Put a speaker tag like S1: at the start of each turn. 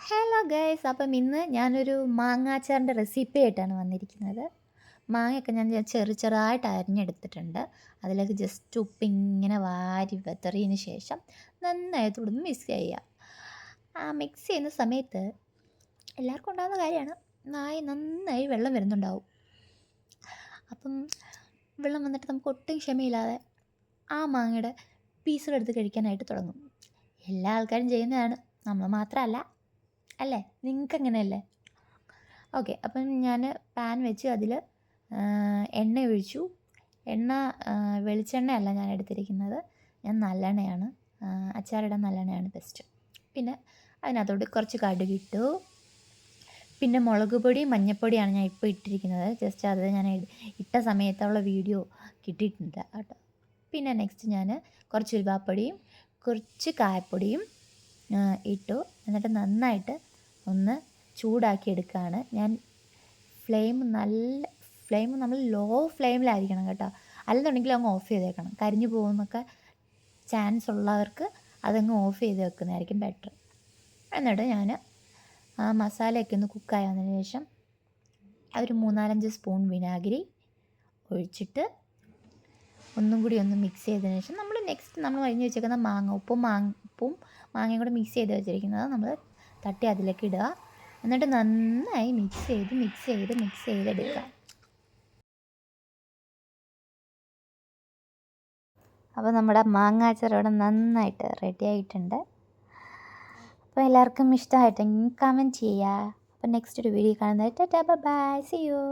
S1: Hello guys, അപ്പം ഇന്ന് ഞാനൊരു മാങ്ങാച്ചാറിൻ്റെ റെസിപ്പി ആയിട്ടാണ് വന്നിരിക്കുന്നത്. മാങ്ങയൊക്കെ ഞാൻ ചെറുതായിട്ട് അരിഞ്ഞെടുത്തിട്ടുണ്ട്. അതിലേക്ക് ജസ്റ്റ് ഉപ്പിങ്ങനെ വാരി വെതറിയതിന് ശേഷം നന്നായിട്ട് ഇവിടുന്ന് മിക്സ് ചെയ്യുക. ആ മിക്സ് ചെയ്യുന്ന സമയത്ത് എല്ലാവർക്കും ഉണ്ടാകുന്ന കാര്യമാണ്, നന്നായി വെള്ളം വരുന്നുണ്ടാവും. അപ്പം വെള്ളം വന്നിട്ട് നമുക്ക് ഒട്ടും ക്ഷമയില്ലാതെ ആ മാങ്ങയുടെ പീസുകളെടുത്ത് കഴിക്കാനായിട്ട് തുടങ്ങും. എല്ലാ ആൾക്കാരും ചെയ്യുന്നതാണ്, നമ്മൾ മാത്രമല്ല അല്ലേ? നിങ്ങൾക്ക് അങ്ങനെയല്ലേ? ഓക്കെ, അപ്പം ഞാൻ പാൻ വെച്ച് അതിൽ എണ്ണ ഒഴിച്ചു. എണ്ണ വെളിച്ചെണ്ണയല്ല ഞാൻ എടുത്തിരിക്കുന്നത്, ഞാൻ നല്ലെണ്ണയാണ്, അച്ചാറിടാൻ നല്ലെണ്ണയാണ് ബെസ്റ്റ്. പിന്നെ അതിനകത്തോട്ട് കുറച്ച് കടുകിട്ടു. പിന്നെ മുളക് പൊടി മഞ്ഞൾപ്പൊടിയാണ് ഞാൻ ഇപ്പോൾ ഇട്ടിരിക്കുന്നത്. ജസ്റ്റ് അത് ഞാൻ ഇട്ട സമയത്തുള്ള വീഡിയോ കിട്ടിയിട്ടുണ്ട് കേട്ടോ. പിന്നെ നെക്സ്റ്റ് ഞാൻ കുറച്ച് ഉലുവാപ്പൊടിയും കുറച്ച് കായപ്പൊടിയും ഇട്ടു. എന്നിട്ട് നന്നായിട്ട് ഒന്ന് ചൂടാക്കി എടുക്കുകയാണ് ഞാൻ. ഫ്ലെയിം നമ്മൾ ലോ ഫ്ലെയിമിലായിരിക്കണം കേട്ടോ, അല്ലെന്നുണ്ടെങ്കിൽ അങ്ങ് ഓഫ് ചെയ്തേക്കണം. കരിഞ്ഞു പോകുന്നൊക്കെ ചാൻസ് ഉള്ളവർക്ക് അതങ്ങ് ഓഫ് ചെയ്ത് വെക്കുന്നതായിരിക്കും ബെറ്റർ. എന്നിട്ട് ഞാൻ ആ മസാലയൊക്കെ ഒന്ന് കുക്കായി വന്നതിന് ശേഷം ഒരു 3-4 സ്പൂൺ വിനാഗിരി ഒഴിച്ചിട്ട് ഒന്നും കൂടി ഒന്ന് മിക്സ് ചെയ്തതിന് ശേഷം നമ്മൾ കഴിഞ്ഞ് വെച്ചേക്കുന്ന ഉപ്പും മാങ്ങയും കൂടെ മിക്സ് ചെയ്ത് വെച്ചിരിക്കുന്നത് നമ്മൾ തട്ടി അതിലേക്ക് ഇടുക. എന്നിട്ട് നന്നായി മിക്സ് ചെയ്തെടുക്കുക. അപ്പോൾ നമ്മുടെ മാങ്ങാച്ചാർ ഇവിടെ നന്നായിട്ട് റെഡി ആയിട്ടുണ്ട്. അപ്പോൾ എല്ലാവർക്കും ഇഷ്ടമായിട്ടെങ്കിൽ കമൻറ്റ് ചെയ്യുക. അപ്പോൾ നെക്സ്റ്റ് ഒരു വീഡിയോ കാണുന്നത്. Tata bye, see U.